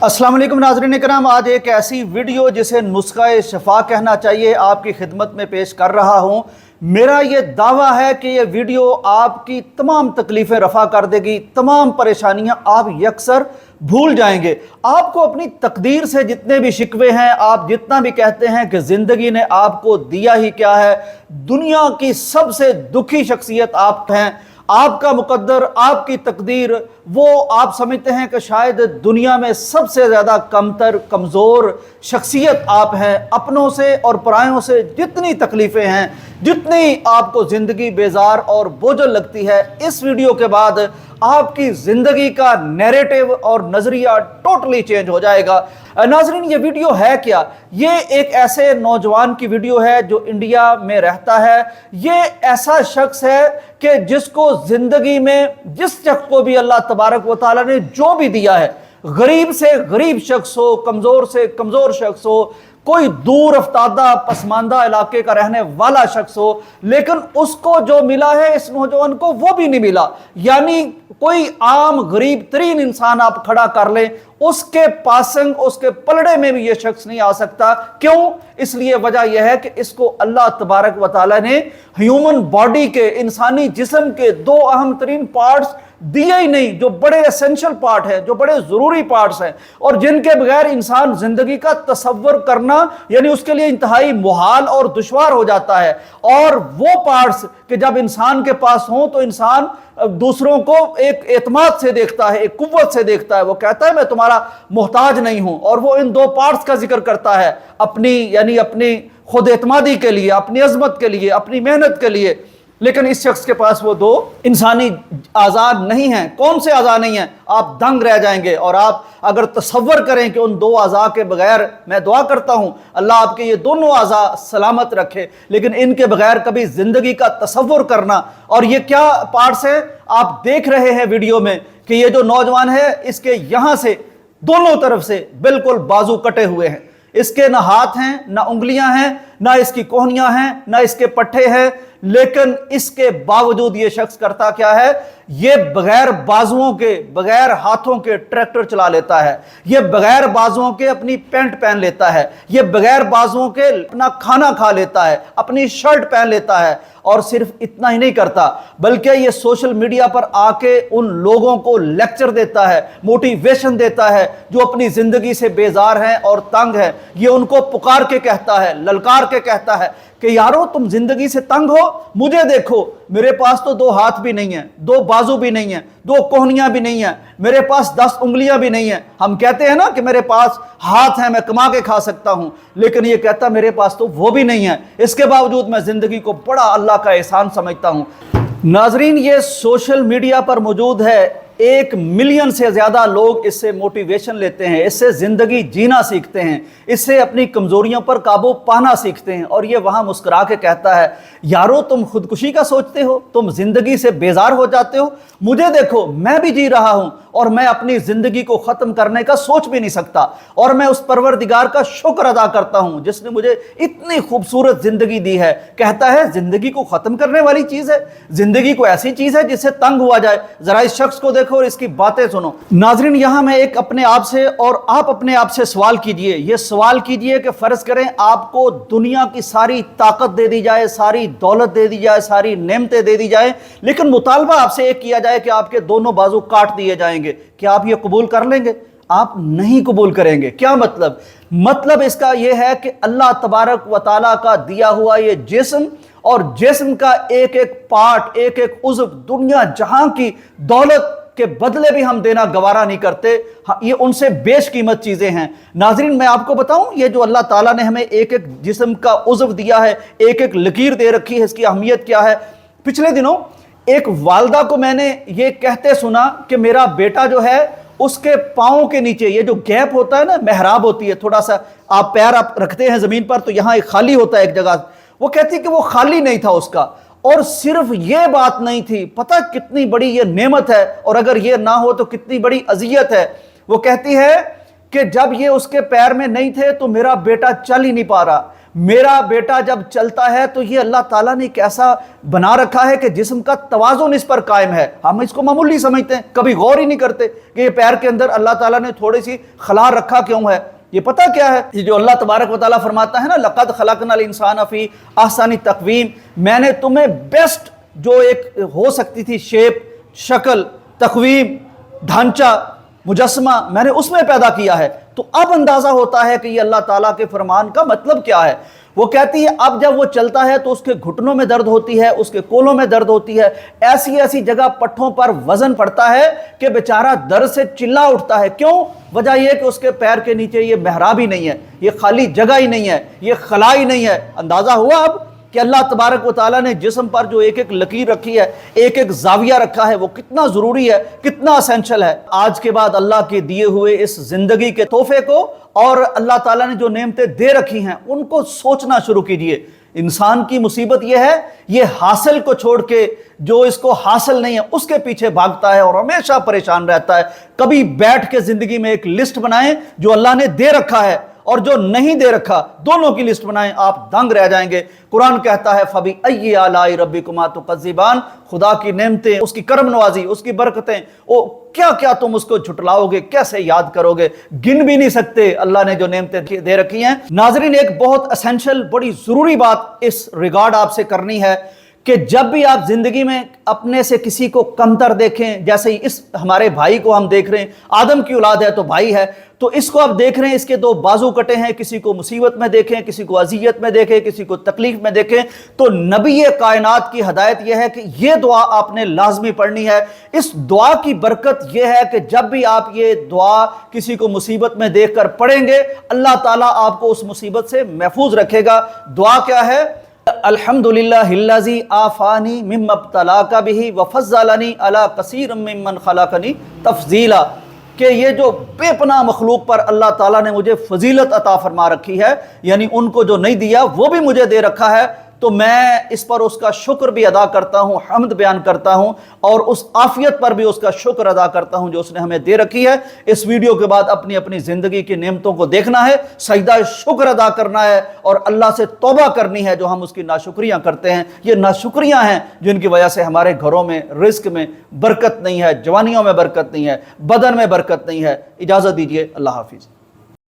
अस्सलाम वालेकुम नाज़रीन इकराम, आज एक ऐसी वीडियो जिसे नुस्ख़ा शफा कहना चाहिए आपकी खिदमत में पेश कर रहा हूँ। मेरा ये दावा है कि ये वीडियो आपकी तमाम तकलीफ़ें रफ़ा कर देगी, तमाम परेशानियाँ आप यकसर भूल जाएंगे। आपको अपनी तकदीर से जितने भी शिकवे हैं, आप जितना भी कहते हैं कि ज़िंदगी ने आपको दिया ही क्या है, दुनिया की सबसे दुखी शख्सियत आप हैं। आपका मुकद्दर, आपकी तकदीर, वो आप समझते हैं कि शायद दुनिया में सबसे ज़्यादा कमतर कमज़ोर शख्सियत आप हैं। अपनों से और परायों से जितनी तकलीफ़ें हैं, जितनी आपको ज़िंदगी बेजार और बोझल लगती है, इस वीडियो के बाद आपकी ज़िंदगी का नैरेटिव और नज़रिया टोटली चेंज हो जाएगा। नाज़रीन, ये वीडियो है क्या? ये एक ऐसे नौजवान की वीडियो है जो इंडिया में रहता है। ये ऐसा शख्स है कि जिसको ज़िंदगी में जिस शख्स को भी अल्लाह तबारक व तआला ने जो भी दिया है, गरीब से गरीब शख्स हो, कमज़ोर से कमज़ोर शख्स हो, कोई दूर अफ्तादा पसमानदा इलाके का रहने वाला शख्स हो, लेकिन उसको जो मिला है इस नौजवान को वो भी नहीं मिला। यानी कोई आम गरीब तरीन इंसान आप खड़ा कर लें, उसके पासंग, उसके पलड़े में भी ये शख्स नहीं आ सकता। क्यों? इसलिए वजह यह है कि इसको अल्लाह तबारक व तआला ने ह्यूमन बॉडी के, इंसानी जिस्म के दो अहम तरीन पार्ट्स दिए ही नहीं, जो बड़े एसेंशियल पार्ट है, जो बड़े ज़रूरी पार्ट्स हैं और जिनके बगैर इंसान ज़िंदगी का तसव्वुर करना यानी उसके लिए इंतहाई मुहाल और दुश्वार हो जाता है। और वो पार्ट्स कि जब इंसान के पास हों तो इंसान दूसरों को एक एतमाद से देखता है, एक कुव्वत से देखता है। वो कहता है मैं तुम्हारा मोहताज नहीं हूं। और वो इन दो पार्ट्स का जिक्र करता है, अपनी यानी अपनी खुद एतमादी के लिए, अपनी अजमत के लिए, अपनी मेहनत के लिए। लेकिन इस शख्स के पास वो दो इंसानी आज़ाद नहीं हैं। कौन से आज़ा नहीं हैं? आप दंग रह जाएंगे। और आप अगर तसव्वुर करें कि उन दो आज़ा के बगैर, मैं दुआ करता हूँ अल्लाह आपके ये दोनों आज़ा सलामत रखे, लेकिन इनके बगैर कभी ज़िंदगी का तसव्वुर करना। और ये क्या पार्ट्स हैं आप देख रहे हैं वीडियो में कि ये जो नौजवान है, इसके यहाँ से दोनों तरफ से बिल्कुल बाजू कटे हुए हैं। इसके ना हाथ हैं, ना उंगलियां हैं, ना इसकी कोहनियां हैं, ना इसके पट्टे हैं। लेकिन इसके बावजूद ये शख्स करता क्या है? ये बगैर बाजुओं के, बगैर हाथों के ट्रैक्टर चला लेता है। ये बगैर बाजुओं के अपनी पैंट पहन लेता है। ये बगैर बाजुओं के अपना खाना खा लेता है, अपनी शर्ट पहन लेता है। और सिर्फ इतना ही नहीं करता, बल्कि ये सोशल मीडिया पर आके उन लोगों को लेक्चर देता है, मोटिवेशन देता है जो अपनी जिंदगी से बेजार हैं और तंग हैं। ये उनको पुकार के कहता है, ललकार के कहता है कि यारो तुम जिंदगी से तंग हो, मुझे देखो, मेरे पास तो दो हाथ भी नहीं है, दो बाजू भी नहीं है, दो कोहनियां भी नहीं है, मेरे पास 10 उंगलियां भी नहीं है। हम कहते हैं ना कि मेरे पास हाथ है, मैं कमा के खा सकता हूं, लेकिन ये कहता मेरे पास तो वो भी नहीं है। इसके बावजूद मैं जिंदगी को बड़ा अल्लाह का एहसान समझता हूं। नाजरीन, ये सोशल मीडिया पर मौजूद है। 1 मिलियन से ज़्यादा लोग इससे मोटिवेशन लेते हैं, इससे ज़िंदगी जीना सीखते हैं, इससे अपनी कमज़ोरियों पर काबू पाना सीखते हैं। और ये वहाँ मुस्कुरा के कहता है यारो तुम खुदकुशी का सोचते हो, तुम ज़िंदगी से बेजार हो जाते हो, मुझे देखो, मैं भी जी रहा हूँ और मैं अपनी ज़िंदगी को ख़त्म करने का सोच भी नहीं सकता। और मैं उस परवरदिगार का शुक्र अदा करता हूँ जिसने मुझे इतनी खूबसूरत ज़िंदगी दी है। कहता है ज़िंदगी को ख़त्म करने वाली चीज़ है, ज़िंदगी को ऐसी चीज़ है जिससे तंग हुआ जाए। ज़रा इस शख्स को देखो और इसकी बातें सुनो। नाजरीन, यहां मैं एक अपने आप से और आप अपने आप से सवाल कीजिए। ये सवाल कीजिए कि फर्ज करें आपको दुनिया की सारी ताकत दे दी जाए, सारी दौलत दे दी जाए, सारी नेमतें दे दी जाए, लेकिन मुतालबा आपसे एक किया जाए कि आपके दोनों बाजू काट दिए जाएंगे। क्या आप ये कबूल कर लेंगे? आप नहीं कबूल करेंगे। क्या मतलब? मतलब इसका यह है कि अल्लाह तबारक व तआला का दिया हुआ ये जिस्म और जिस्म का एक एक पार्ट, एक एक उज़्व दुनिया जहां की दौलत के बदले भी हम देना गवारा नहीं करते। ये उनसे बेशकीमत चीजें हैं। नाजरीन, मैं आपको बताऊं, ये जो अल्लाह ताला ने हमें एक एक जिस्म का उज़्व दिया है, एक एक लकीर दे रखी है, इसकी अहमियत क्या है। पिछले दिनों एक वालदा को मैंने ये कहते सुना कि मेरा बेटा जो है उसके पाँव के नीचे ये जो गैप होता है ना, मेहराब होती है, थोड़ा सा आप पैर आप रखते हैं जमीन पर तो यहाँ एक खाली होता है एक जगह, वो कहती है कि वो खाली नहीं था उसका। और सिर्फ ये बात नहीं थी, पता कितनी बड़ी ये नेमत है और अगर ये ना हो तो कितनी बड़ी अजियत है। वो कहती है कि जब ये उसके पैर में नहीं थे तो मेरा बेटा चल ही नहीं पा रहा, میرا بیٹا جب چلتا ہے تو یہ اللہ تعالیٰ نے ایک ایسا بنا رکھا ہے کہ جسم کا توازن اس پر قائم ہے، ہم اس کو معمولی سمجھتے ہیں، کبھی غور ہی نہیں کرتے کہ یہ پیر کے اندر اللہ تعالیٰ نے تھوڑی سی خلا رکھا کیوں ہے۔ یہ پتہ کیا ہے، یہ جو اللہ تبارک و تعالیٰ فرماتا ہے نا لَقَدْ خَلَقْنَا الْإِنسَانَ فِي أَحْسَنِ تَقْوِيمٍ، میں نے تمہیں بیسٹ جو ایک ہو سکتی تھی شیپ، شکل، تقویم، ڈھانچہ، مجسمہ، میں نے اس میں پیدا کیا ہے۔ تو اب اندازہ ہوتا ہے کہ یہ اللہ تعالیٰ کے فرمان کا مطلب کیا ہے۔ وہ کہتی ہے اب جب وہ چلتا ہے تو اس کے گھٹنوں میں درد ہوتی ہے، اس کے کولوں میں درد ہوتی ہے، ایسی ایسی جگہ پٹھوں پر وزن پڑتا ہے کہ بیچارہ درد سے چلا اٹھتا ہے۔ کیوں؟ وجہ یہ کہ اس کے پیر کے نیچے یہ محراب ہی نہیں ہے، یہ خالی جگہ ہی نہیں ہے، یہ خلا ہی نہیں ہے۔ اندازہ ہوا اب کہ اللہ تبارک و تعالیٰ نے جسم پر جو ایک ایک لکیر رکھی ہے، ایک ایک زاویہ رکھا ہے، وہ کتنا ضروری ہے، کتنا اسینشل ہے۔ آج کے بعد اللہ کے دیے ہوئے اس زندگی کے تحفے کو اور اللہ تعالیٰ نے جو نعمتیں دے رکھی ہیں ان کو سوچنا شروع کیجئے۔ انسان کی مصیبت یہ ہے، یہ حاصل کو چھوڑ کے جو اس کو حاصل نہیں ہے اس کے پیچھے بھاگتا ہے اور ہمیشہ پریشان رہتا ہے۔ کبھی بیٹھ کے زندگی میں ایک لسٹ بنائیں جو اللہ نے دے رکھا ہے اور جو نہیں دے رکھا، دونوں کی لسٹ بنائیں، آپ دنگ رہ جائیں گے۔ قرآن کہتا ہے فَبِأَيِّ آلَاءِ رَبِّكُمَا تُكَذِّبَانِ، خدا کی نعمتیں، اس کی کرم نوازی، اس کی برکتیں، وہ کیا کیا تم اس کو جھٹلاؤ گے، کیسے یاد کرو گے، گن بھی نہیں سکتے اللہ نے جو نعمتیں دے رکھی ہیں۔ ناظرین، ایک بہت اسینشل، بڑی ضروری بات اس ریگارڈ آپ سے کرنی ہے کہ جب بھی آپ زندگی میں اپنے سے کسی کو کمتر دیکھیں، جیسے ہی اس ہمارے بھائی کو ہم دیکھ رہے ہیں، آدم کی اولاد ہے تو بھائی ہے، تو اس کو آپ دیکھ رہے ہیں، اس کے دو بازو کٹے ہیں، کسی کو مصیبت میں دیکھیں، کسی کو اذیت میں دیکھیں، کسی کو تکلیف میں دیکھیں، تو نبی کائنات کی ہدایت یہ ہے کہ یہ دعا آپ نے لازمی پڑھنی ہے۔ اس دعا کی برکت یہ ہے کہ جب بھی آپ یہ دعا کسی کو مصیبت میں دیکھ کر پڑھیں گے، اللہ تعالیٰ آپ کو اس مصیبت سے محفوظ رکھے گا۔ دعا کیا ہے؟ الحمدللہ الذی آفانی مما ابتلاک بہ وفضلنی علی کثیر ممن خلقنی تفضیلا، کہ یہ جو بے پناہ مخلوق پر اللہ تعالیٰ نے مجھے فضیلت عطا فرما رکھی ہے، یعنی ان کو جو نہیں دیا وہ بھی مجھے دے رکھا ہے، تو میں اس پر اس کا شکر بھی ادا کرتا ہوں، حمد بیان کرتا ہوں، اور اس عافیت پر بھی اس کا شکر ادا کرتا ہوں جو اس نے ہمیں دے رکھی ہے۔ اس ویڈیو کے بعد اپنی اپنی زندگی کی نعمتوں کو دیکھنا ہے، سجدہ شکر ادا کرنا ہے اور اللہ سے توبہ کرنی ہے جو ہم اس کی ناشکریاں کرتے ہیں۔ یہ ناشکریاں ہیں جن کی وجہ سے ہمارے گھروں میں رزق میں برکت نہیں ہے، جوانیوں میں برکت نہیں ہے، بدن میں برکت نہیں ہے۔ اجازت دیجیے، اللہ حافظ۔